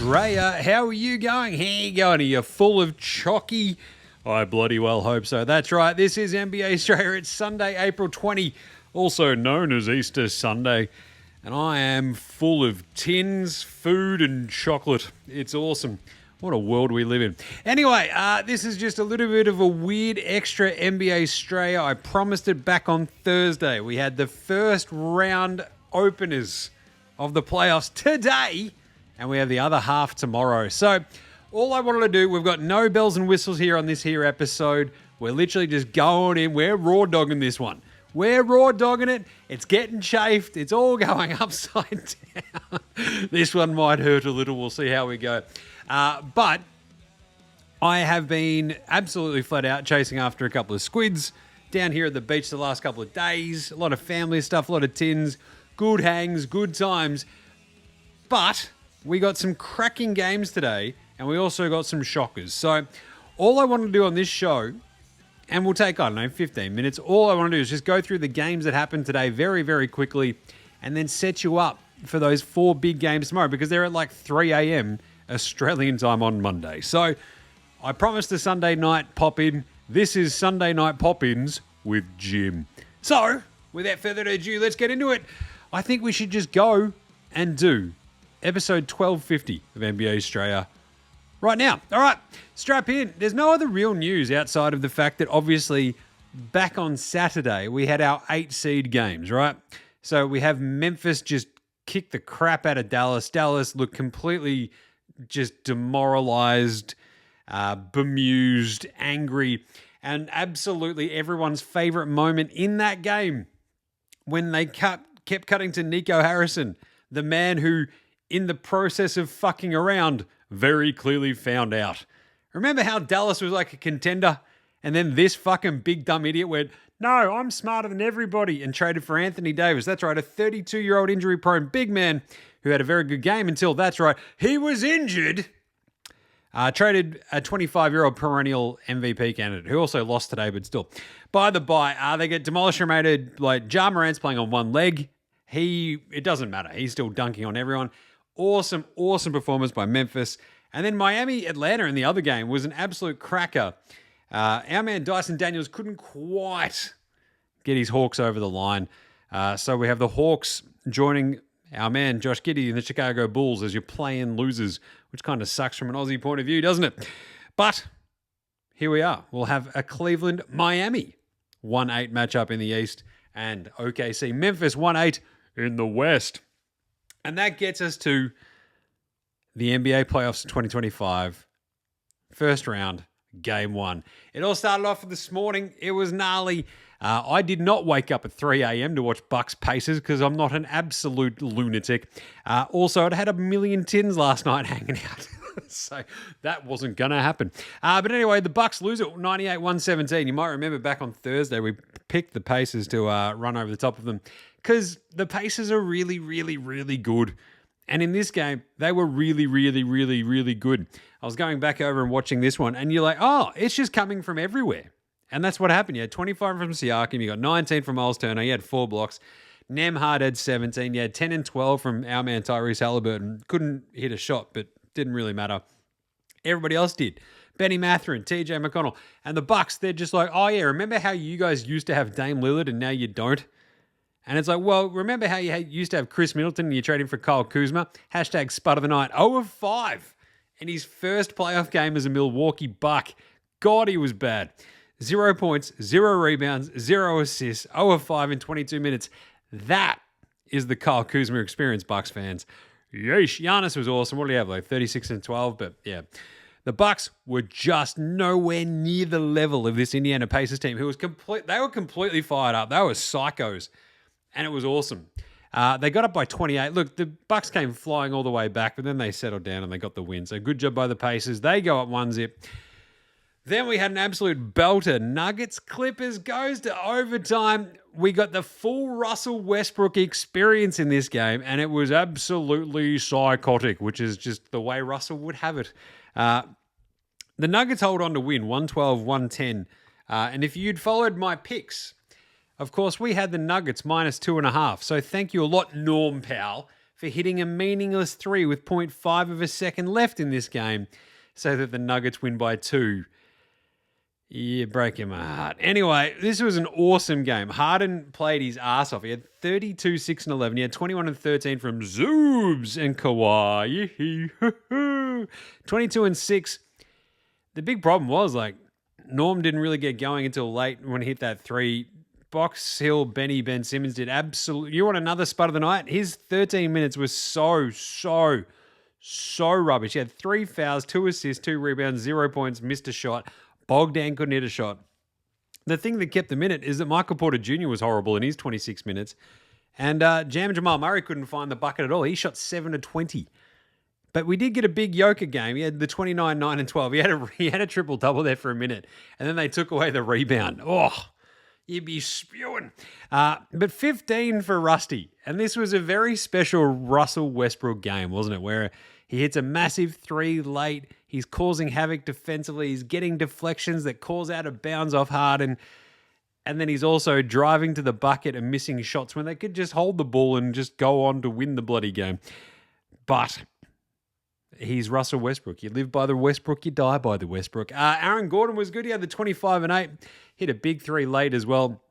Straya. How are you going? How you going? Are you full of chalky? I bloody well hope so. That's right. This is NBA Straya. It's Sunday, April 20, also known as Easter Sunday. And I am full of tins, food, and chocolate. It's awesome. What a world we live in. Anyway, this is just a little bit of a weird extra NBA Straya. I promised it back on Thursday. We had the first round openers of the playoffs today, and we have the other half tomorrow. So all I wanted to do, we've got no bells and whistles here on this here episode. We're literally just going in. We're raw dogging this one. We're raw dogging it. It's getting chafed. It's all going upside down. This one might hurt a little. We'll see how we go. But I have been absolutely flat out chasing after a couple of squids down here at the beach the last couple of days. A lot of family stuff, a lot of tins, good hangs, good times. But we got some cracking games today, and we also got some shockers. So all I want to do on this show, and we'll take, 15 minutes. All I want to do is just go through the games that happened today very, very quickly, and then set you up for those 4 big games tomorrow, because they're at like 3 a.m. Australian time on Monday. So I promised a Sunday night pop-in. This is Sunday night pop-ins with Jim. So without further ado, let's get into it. I think we should just go and do episode 1250 of NBA Straya right now. All right, strap in. There's no other real news outside of the fact that obviously back on Saturday we had our 8 seed games, right? So we have Memphis just kick the crap out of Dallas. Dallas looked completely just demoralized, bemused, angry, and absolutely everyone's favorite moment in that game when they kept cutting to Nico Harrison, the man who, in the process of fucking around, very clearly found out. Remember how Dallas was like a contender, and then this fucking big dumb idiot went, "No, I'm smarter than everybody," and traded for Anthony Davis. That's right, a 32-year-old injury-prone big man who had a very good game until, that's right, he was injured. Traded a 25-year-old perennial MVP candidate who also lost today, but still. By the by, they get demolished and rated, like Ja Morant's playing on one leg. It doesn't matter. He's still dunking on everyone. Awesome, awesome performance by Memphis. And then Miami-Atlanta in the other game was an absolute cracker. Our man Dyson Daniels couldn't quite get his Hawks over the line. So we have the Hawks joining our man Josh Giddey and the Chicago Bulls as your play-in losers, which kind of sucks from an Aussie point of view, doesn't it? But here we are. We'll have a Cleveland-Miami 1-8 matchup in the East and OKC Memphis 1-8 in the West. And that gets us to the NBA playoffs 2025, first round, game 1. It all started off this morning. It was gnarly. I did not wake up at 3 a.m. to watch Bucks Pacers because I'm not an absolute lunatic. Also, I'd had a million tins last night hanging out. So that wasn't going to happen. But anyway, the Bucks lose it 98-117. You might remember back on Thursday, we picked the Pacers to run over the top of them because the Pacers are really, really, really good. And in this game, they were really, really, really, really good. I was going back over and watching this one, and you're like, oh, it's just coming from everywhere. And that's what happened. You had 25 from Siakam, you got 19 from Miles Turner, you had 4 blocks. Nembhard had 17, you had 10 and 12 from our man Tyrese Halliburton. Couldn't hit a shot, but didn't really matter. Everybody else did. Benny Mathurin, TJ McConnell. And the Bucks, they're just like, oh yeah, remember how you guys used to have Dame Lillard and now you don't? And it's like, well, remember how you used to have Chris Middleton and you traded for Kyle Kuzma? Hashtag spud of the night. 0 of 5 in his first playoff game as a Milwaukee Buck. God, he was bad. 0 points, 0 rebounds, 0 assists, 0 of 5 in 22 minutes. That is the Kyle Kuzma experience, Bucks fans. Yeesh. Giannis was awesome. What do you have, like 36 and 12? But yeah, the Bucks were just nowhere near the level of this Indiana Pacers team who was they were completely fired up. They were psychos, and it was awesome. They got up by 28. Look, the Bucks came flying all the way back, but then they settled down and they got the win. So good job by the Pacers. They go up 1-0. Then we had an absolute belter. Nuggets Clippers goes to overtime. We got the full Russell Westbrook experience in this game, and it was absolutely psychotic, which is just the way Russell would have it. The Nuggets hold on to win 112-110. And if you'd followed my picks, of course, we had the Nuggets minus 2.5. So thank you a lot, Norm Powell, for hitting a meaningless three with 0.5 of a second left in this game so that the Nuggets win by 2. Yeah, breaking my heart. Anyway, this was an awesome game. Harden played his ass off. He had 32, 6, and 11. He had 21 and 13 from Zoobs and Kawhi. 22 and 6. The big problem was, Norm didn't really get going until late when he hit that three. Box Hill, Ben Simmons did absolutely... You want another spud of the night? His 13 minutes was so rubbish. He had 3 fouls, 2 assists, 2 rebounds, 0 points, missed a shot. Bogdan couldn't hit a shot. The thing that kept him in it is that Michael Porter Jr. was horrible in his 26 minutes. And Jamal Murray couldn't find the bucket at all. He shot 7 of 20. But we did get a big Joker game. He had the 29, 9, and 12. He had a triple-double there for a minute. And then they took away the rebound. Oh, you'd be spewing. But 15 for Rusty. And this was a very special Russell Westbrook game, wasn't it? Where he hits a massive 3 late. He's causing havoc defensively. He's getting deflections that cause out of bounds off Harden. And then he's also driving to the bucket and missing shots when they could just hold the ball and just go on to win the bloody game. But he's Russell Westbrook. You live by the Westbrook, you die by the Westbrook. Aaron Gordon was good. He had the 25 and 8. Hit a big 3 late as well.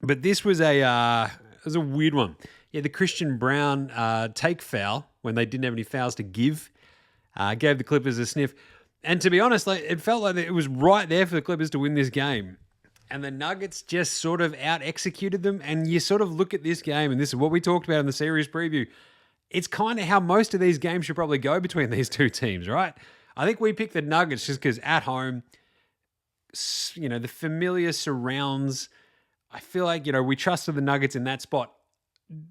But this was a weird one. Yeah, the Christian Brown take foul when they didn't have any fouls to give. Gave the Clippers a sniff. And to be honest, it felt like it was right there for the Clippers to win this game. And the Nuggets just sort of out-executed them. And you sort of look at this game, and this is what we talked about in the series preview. It's kind of how most of these games should probably go between these two teams, right? I think we picked the Nuggets just because at home, the familiar surrounds. I feel like, we trusted the Nuggets in that spot.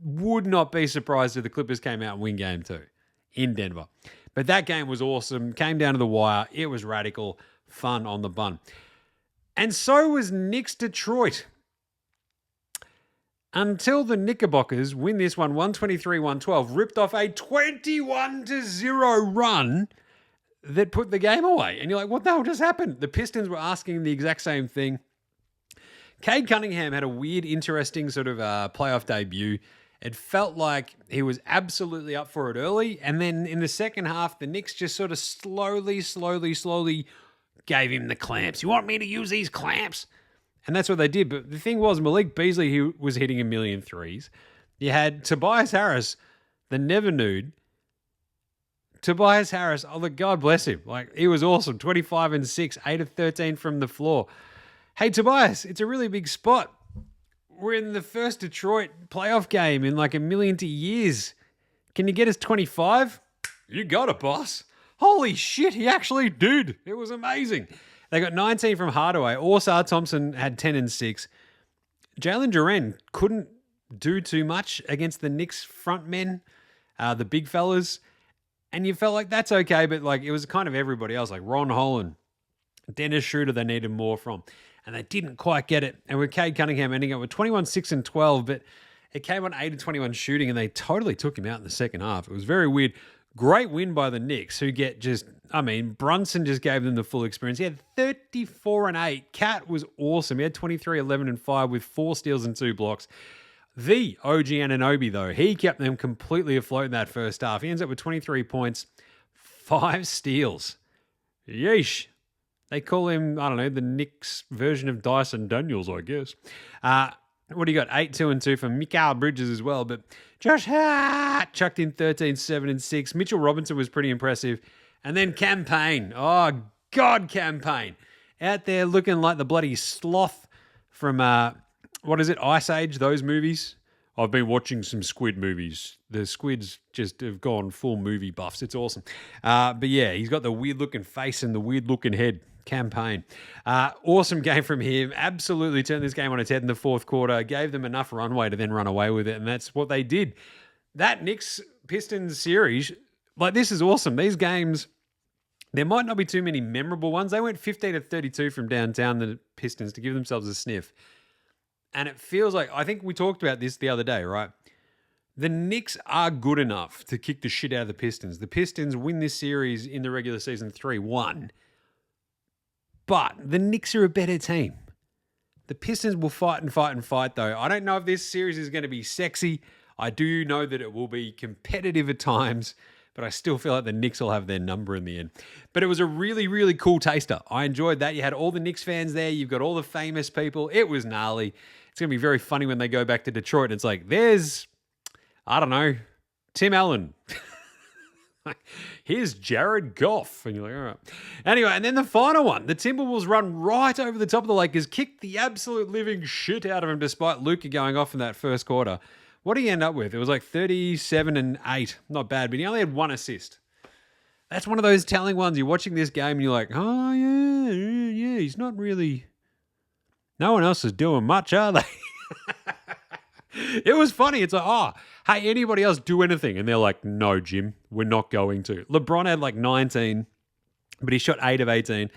Would not be surprised if the Clippers came out and win game 2 in Denver. But that game was awesome. Came down to the wire. It was radical. Fun on the bun. And so was Knicks Detroit. Until the Knickerbockers win this one 123-112, ripped off a 21-0 run that put the game away. And you're like, what the hell just happened? The Pistons were asking the exact same thing. Cade Cunningham had a weird, interesting sort of playoff debut. It felt like he was absolutely up for it early. And then in the second half, the Knicks just sort of slowly gave him the clamps. You want me to use these clamps? And that's what they did. But the thing was, Malik Beasley, he was hitting a million threes. You had Tobias Harris, the never nude. Tobias Harris, God bless him. He was awesome. 25 and 6, 8 of 13 from the floor. Hey, Tobias, it's a really big spot. We're in the first Detroit playoff game in a million years. Can you get us 25? You got it, boss. Holy shit, he actually did. It was amazing. They got 19 from Hardaway. Osar Thompson had 10 and 6. Jalen Duren couldn't do too much against the Knicks front men, the big fellas. And you felt like that's okay, but it was kind of everybody else, like Ron Holland, Dennis Schroeder, they needed more from. And they didn't quite get it. And with Cade Cunningham ending up with 21, 6, and 12, but it came on 8 of 21 shooting, and they totally took him out in the second half. It was very weird. Great win by the Knicks, who Brunson just gave them the full experience. He had 34 and 8. Cat was awesome. He had 23, 11, and 5 with 4 steals and 2 blocks. The OG Anunoby, though, he kept them completely afloat in that first half. He ends up with 23 points, 5 steals. Yeesh. They call him, the Knicks version of Dyson Daniels, I guess. What do you got? 8, 2, and 2 from Mikal Bridges as well. But Josh Hart chucked in 13, 7, and 6. Mitchell Robinson was pretty impressive. And then Campaign. Oh, God, Campaign. Out there looking like the bloody sloth from, Ice Age, those movies. I've been watching some squid movies. The squids just have gone full movie buffs. It's awesome. But yeah, he's got the weird-looking face and the weird-looking head. Campaign. Awesome game from him. Absolutely turned this game on its head in the fourth quarter. Gave them enough runway to then run away with it, and that's what they did. That Knicks-Pistons series, this is awesome. These games, there might not be too many memorable ones. They went 15 to 32 from downtown, the Pistons, to give themselves a sniff. And it feels like, I think we talked about this the other day, right? The Knicks are good enough to kick the shit out of the Pistons. The Pistons win this series in the regular season 3-1. But the Knicks are a better team. The Pistons will fight, though. I don't know if this series is going to be sexy. I do know that it will be competitive at times, but I still feel like the Knicks will have their number in the end. But it was a really, really cool taster. I enjoyed that. You had all the Knicks fans there. You've got all the famous people. It was gnarly. It's going to be very funny when they go back to Detroit and it's like, there's, I don't know, Tim Allen. Here's Jared Goff. And you're like, all right. Anyway, and then the final one. The Timberwolves run right over the top of the Lakers, kick the absolute living shit out of them despite Luka going off in that first quarter. What did he end up with? It was like 37-8. Not bad, but he only had one assist. That's one of those telling ones. You're watching this game and you're like, oh, yeah, he's not really... No one else is doing much, are they? It was funny. It's like, oh, hey, anybody else do anything? And they're like, no, Jim, we're not going to. LeBron had like 19, but he shot 8 of 18.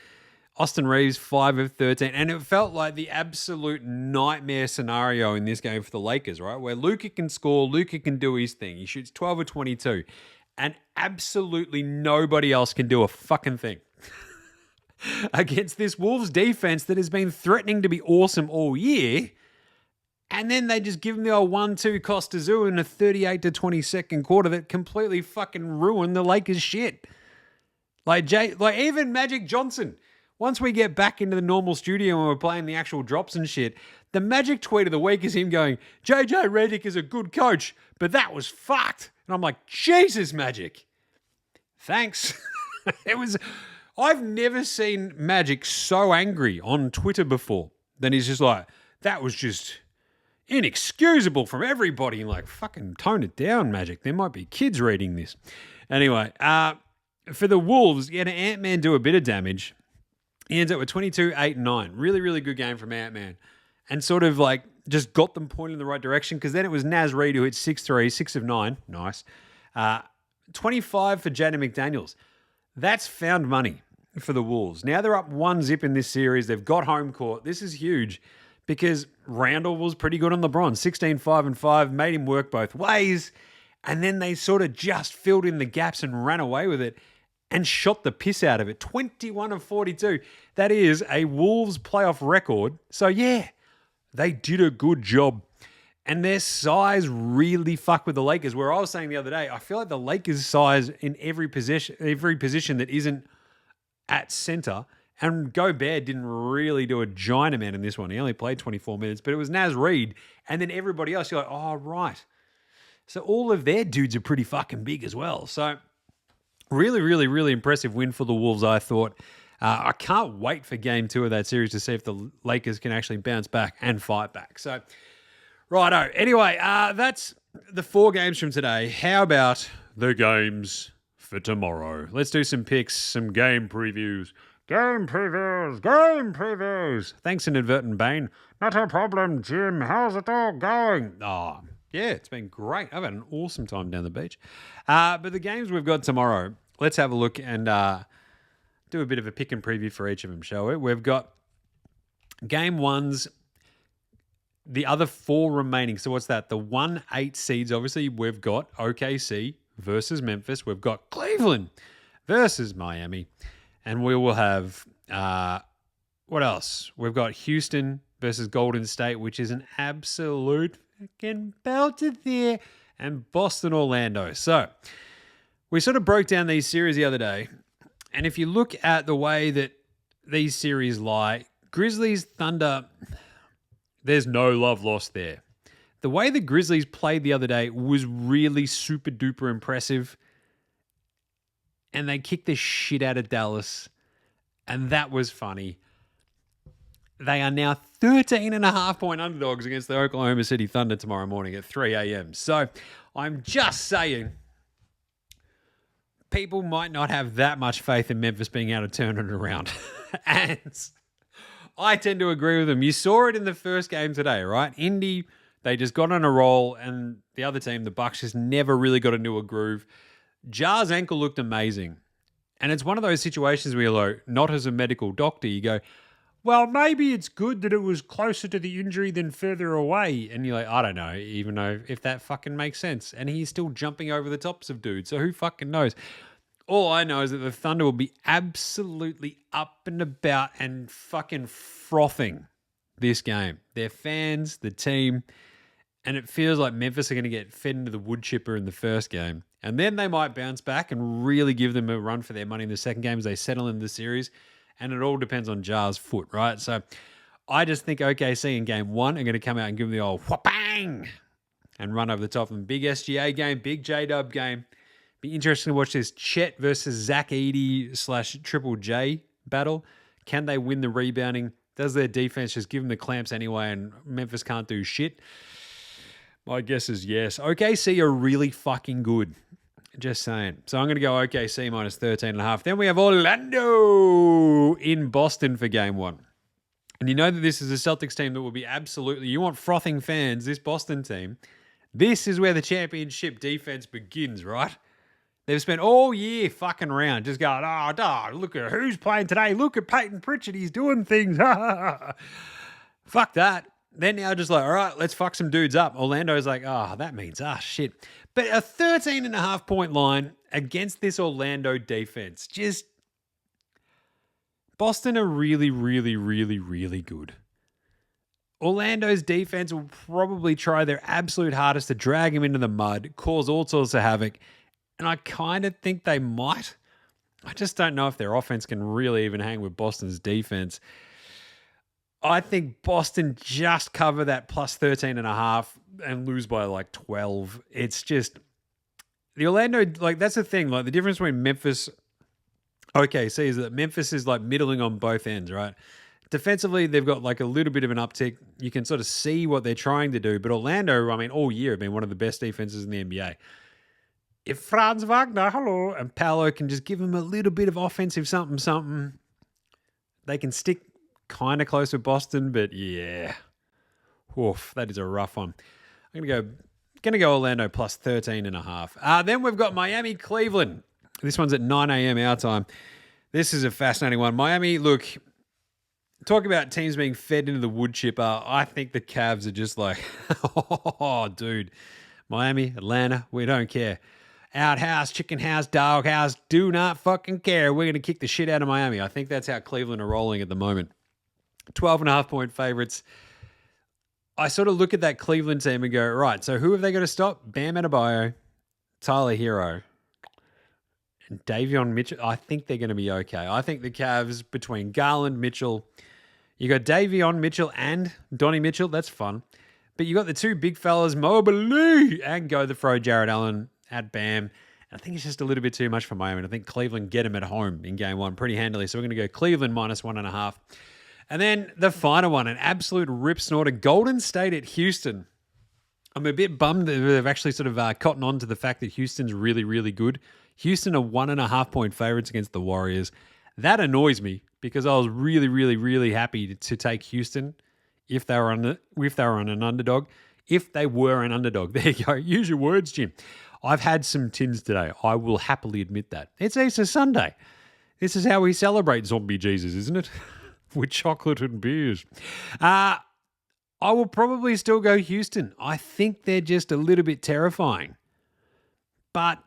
Austin Reeves, 5 of 13. And it felt like the absolute nightmare scenario in this game for the Lakers, right? Where Luka can score, Luka can do his thing. He shoots 12 of 22. And absolutely nobody else can do a fucking thing against this Wolves defense that has been threatening to be awesome all year. And then they just give him the old 1-2 Costa Zoo in a 38-20 second quarter that completely fucking ruined the Lakers shit. Like even Magic Johnson, once we get back into the normal studio and we're playing the actual drops and shit, the Magic tweet of the week is him going, JJ Redick is a good coach, but that was fucked. And I'm like, Jesus, Magic. Thanks. I've never seen Magic so angry on Twitter before. Then he's just like, that was just inexcusable from everybody. And like, fucking tone it down, Magic. There might be kids reading this. Anyway, for the Wolves, you had Ant-Man do a bit of damage. He ends up with 22, 8, and 9. Really, really good game from Ant-Man. And sort of like just got them pointing in the right direction because then it was Naz Reid who hit 6 of 9. Nice. 25 for Jaden McDaniels. That's found money for the Wolves. Now they're up 1-0 in this series. They've got home court. This is huge because Randall was pretty good on LeBron. 16, 5, and 5. Made him work both ways. And then they sort of just filled in the gaps and ran away with it and shot the piss out of it. 21 of 42. That is a Wolves playoff record. So yeah, they did a good job. And their size really fucked with the Lakers. Where I was saying the other day, I feel like the Lakers' size in every position that isn't at center. And Gobert didn't really do a giant amount in this one. He only played 24 minutes, but it was Naz Reid. And then everybody else, you're like, oh, right. So all of their dudes are pretty fucking big as well. So really, really, really impressive win for the Wolves, I thought. I can't wait for game 2 of that series to see if the Lakers can actually bounce back and fight back. So, righto. Anyway, that's the 4 games from today. How about the games for tomorrow? Let's do some picks, some game previews. Game previews. Thanks, Inadvertent Bane. Not a problem, Jim. How's it all going? Oh, yeah, it's been great. I've had an awesome time down the beach. But the games we've got tomorrow, let's have a look and do a bit of a pick and preview for each of them, shall we? We've got game 1's, the other 4 remaining. So what's that? The 1-8 seeds, obviously, we've got OKC versus Memphis. We've got Cleveland versus Miami. And we will have, what else? We've got Houston versus Golden State, which is an absolute fucking belter there. And Boston, Orlando. So we sort of broke down these series the other day. And if you look at the way that these series lie, Grizzlies, Thunder, there's no love lost there. The way the Grizzlies played the other day was really super duper impressive. And they kicked the shit out of Dallas. And that was funny. They are now 13.5-point underdogs against the Oklahoma City Thunder tomorrow morning at 3 a.m. So I'm just saying, people might not have that much faith in Memphis being able to turn it around. And I tend to agree with them. You saw it in the first game today, right? Indy, they just got on a roll, and the other team, the Bucks, just never really got into a groove. Jar's ankle looked amazing. And it's one of those situations where you're like, not as a medical doctor, you go, well, maybe it's good that it was closer to the injury than further away. And you're like, I don't know, even know if that fucking makes sense. And he's still jumping over the tops of dudes. So who fucking knows? All I know is that the Thunder will be absolutely up and about and fucking frothing this game. Their fans, the team, And it feels like Memphis are going to get fed into the wood chipper in the first game. And then they might bounce back and really give them a run for their money in the second game as they settle in the series. And it all depends on Ja's foot, right? So I just think OKC in game one are going to come out and give them the old wha-bang and run over the top of them. Big SGA game, big J-Dub game. Be interesting to watch this Chet versus Zach Edey / Triple J battle. Can they win the rebounding? Does their defense just give them the clamps anyway and Memphis can't do shit? My guess is yes. OKC are really fucking good. Just saying. So I'm going to go OKC minus 13.5. Then we have Orlando in Boston for game one. And you know that this is a Celtics team that will be absolutely... You want frothing fans, this Boston team. This is where the championship defense begins, right? They've spent all year fucking around just going, look at who's playing today. Look at Peyton Pritchard. He's doing things. Fuck that. They're now just like, all right, let's fuck some dudes up. Orlando's like, that means, shit. But a 13.5 point line against this Orlando defense. Just, Boston are really, really, really, really good. Orlando's defense will probably try their absolute hardest to drag him into the mud, cause all sorts of havoc. And I kind of think they might. I just don't know if their offense can really even hang with Boston's defense. I think Boston just cover that plus 13.5 and lose by like 12. It's just the Orlando, like that's the thing. Like the difference between Memphis, OKC is that Memphis is like middling on both ends, right? Defensively, they've got like a little bit of an uptick. You can sort of see what they're trying to do. But Orlando, I mean, all year have been one of the best defenses in the NBA. If Franz Wagner, and Paolo can just give them a little bit of offensive something, they can stick kind of close with Boston, but yeah. Oof, that is a rough one. I'm going to go Orlando plus 13.5. Then we've got Miami, Cleveland. This one's at 9 a.m. our time. This is a fascinating one. Miami, look, talk about teams being fed into the wood chipper. I think the Cavs are just like, oh, dude. Miami, Atlanta, we don't care. Outhouse, chicken house, dog house, do not fucking care. We're going to kick the shit out of Miami. I think that's how Cleveland are rolling at the moment. 12.5 point favorites. I sort of look at that Cleveland team and go, right, so who have they got to stop? Bam Adebayo, Tyler Hero, and Davion Mitchell. I think they're going to be okay. I think the Cavs between Garland, Mitchell, you got Davion Mitchell and Donnie Mitchell. That's fun. But you got the two big fellas, Mobley and go the throw Jared Allen at Bam. And I think it's just a little bit too much for Miami. And I think Cleveland get them at home in game one pretty handily. So we're going to go Cleveland minus 1.5. And then the final one, an absolute rip snorter, Golden State at Houston. I'm a bit bummed that they've actually sort of cottoned on to the fact that Houston's really, really good. Houston are 1.5 point favorites against the Warriors. That annoys me because I was really, really, really happy to take Houston if they were on an underdog. If they were an underdog. There you go. Use your words, Jim. I've had some tins today. I will happily admit that. It's Easter Sunday. This is how we celebrate zombie Jesus, isn't it? With chocolate and beers. I will probably still go Houston. I think they're just a little bit terrifying. But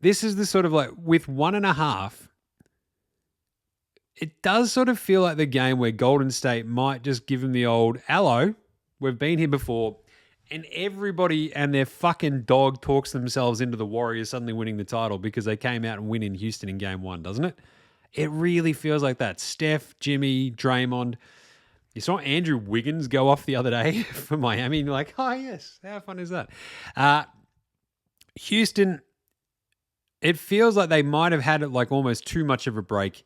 this is the sort of like, with 1.5, it does sort of feel like the game where Golden State might just give them the old, hello, we've been here before. And everybody and their fucking dog talks themselves into the Warriors suddenly winning the title because they came out and win in Houston in game one, doesn't it? It really feels like that. Steph, Jimmy, Draymond. You saw Andrew Wiggins go off the other day for Miami. And you're like, oh, yes. How fun is that? Houston, it feels like they might have had it like almost too much of a break.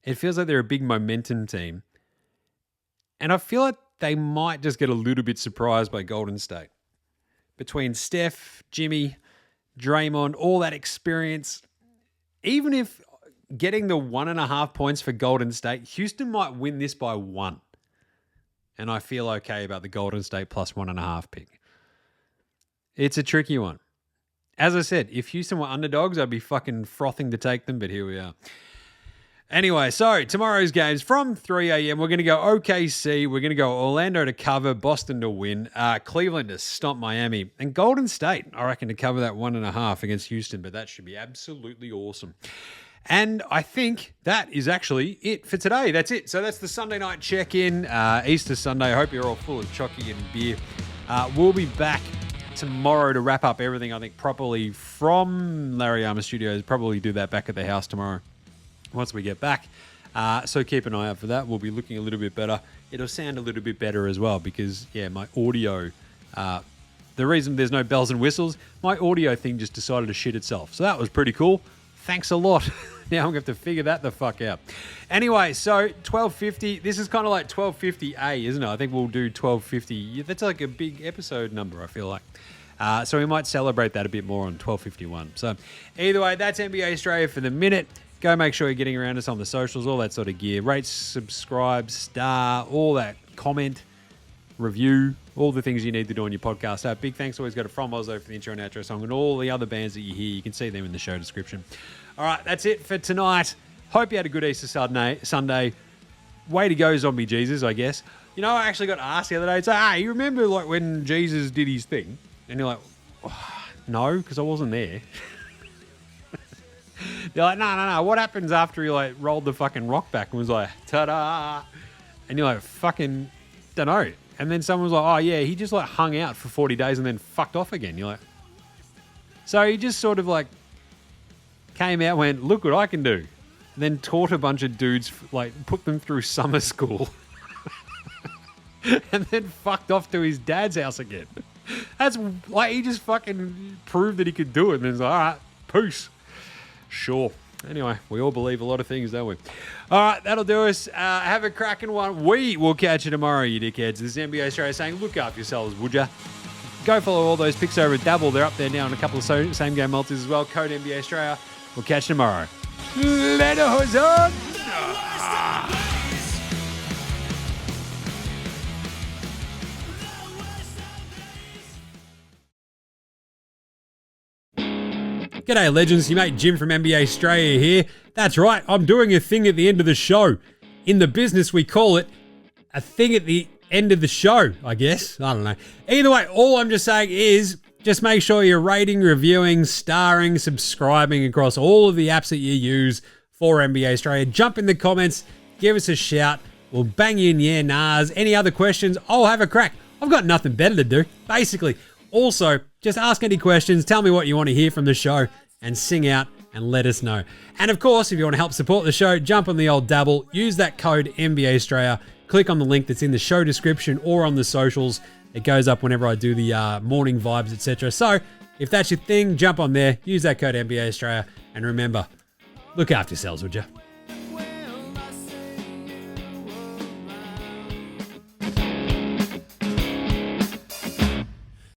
It feels like they're a big momentum team. And I feel like they might just get a little bit surprised by Golden State. Between Steph, Jimmy, Draymond, all that experience, even if getting the 1.5 points for Golden State, Houston might win this by 1. And I feel okay about the Golden State plus 1.5 pick. It's a tricky one. As I said, if Houston were underdogs, I'd be fucking frothing to take them, but here we are. Anyway, so tomorrow's games from 3 a.m. We're going to go OKC. We're going to go Orlando to cover, Boston to win, Cleveland to stomp Miami, and Golden State, I reckon, to cover that 1.5 against Houston, but that should be absolutely awesome. And I think that is actually it for today. That's it. So that's the Sunday night check-in, Easter Sunday. I hope you're all full of chocky and beer. We'll be back tomorrow to wrap up everything, I think, properly from Larry Armour Studios. Probably do that back at the house tomorrow once we get back. So keep an eye out for that. We'll be looking a little bit better. It'll sound a little bit better as well because, yeah, my audio... the reason there's no bells and whistles, my audio thing just decided to shit itself. So that was pretty cool. Thanks a lot. Now I'm going to have to figure that the fuck out. Anyway, so 1250. This is kind of like 1250A, isn't it? I think we'll do 1250. That's like a big episode number, I feel like. So we might celebrate that a bit more on 1251. So either way, that's NBA Australia for the minute. Go make sure you're getting around us on the socials, all that sort of gear. Rate, subscribe, star, all that. Comment, review, all the things you need to do on your podcast. So big thanks always go to From Oslo for the intro and outro song and all the other bands that you hear. You can see them in the show description. All right, that's it for tonight. Hope you had a good Easter Sunday. Way to go, Zombie Jesus, I guess. You know, I actually got asked the other day, hey, you remember like when Jesus did his thing? And you're like, oh, no, because I wasn't there. They're like, no. What happens after he like rolled the fucking rock back and was like, ta-da? And you're like, fucking, don't know. And then someone was like, oh, yeah, he just like hung out for 40 days and then fucked off again. You're like, so he just sort of like came out, went, look what I can do. And then taught a bunch of dudes, like put them through summer school. And then fucked off to his dad's house again. That's like, he just fucking proved that he could do it. And then he's like, all right, peace. Sure. Anyway, we all believe a lot of things, don't we? All right, that'll do us. Have a cracking one. We will catch you tomorrow, you dickheads. This is NBA Australia saying, look after yourselves, would ya? Go follow all those picks over at Dabble. They're up there now on a couple of same-game multis as well. Code NBA Australia. We'll catch you tomorrow. Later, Hosan! G'day legends, your mate Jim from NBA Straya here. That's right, I'm doing a thing at the end of the show. In the business we call it a thing at the end of the show, I guess. I don't know. Either way, all I'm just saying is just make sure you're rating, reviewing, starring, subscribing across all of the apps that you use for NBA Australia. Jump in the comments, give us a shout. We'll bang you in the air, nahs. Any other questions? I'll have a crack. I've got nothing better to do, basically. Also, just ask any questions, tell me what you want to hear from the show, and sing out and let us know. And of course, if you want to help support the show, jump on the old Dabble, use that code NBA Australia, click on the link that's in the show description or on the socials. It goes up whenever I do the morning vibes, etc. So if that's your thing, jump on there, use that code NBA Australia, and remember, look after yourselves, would you?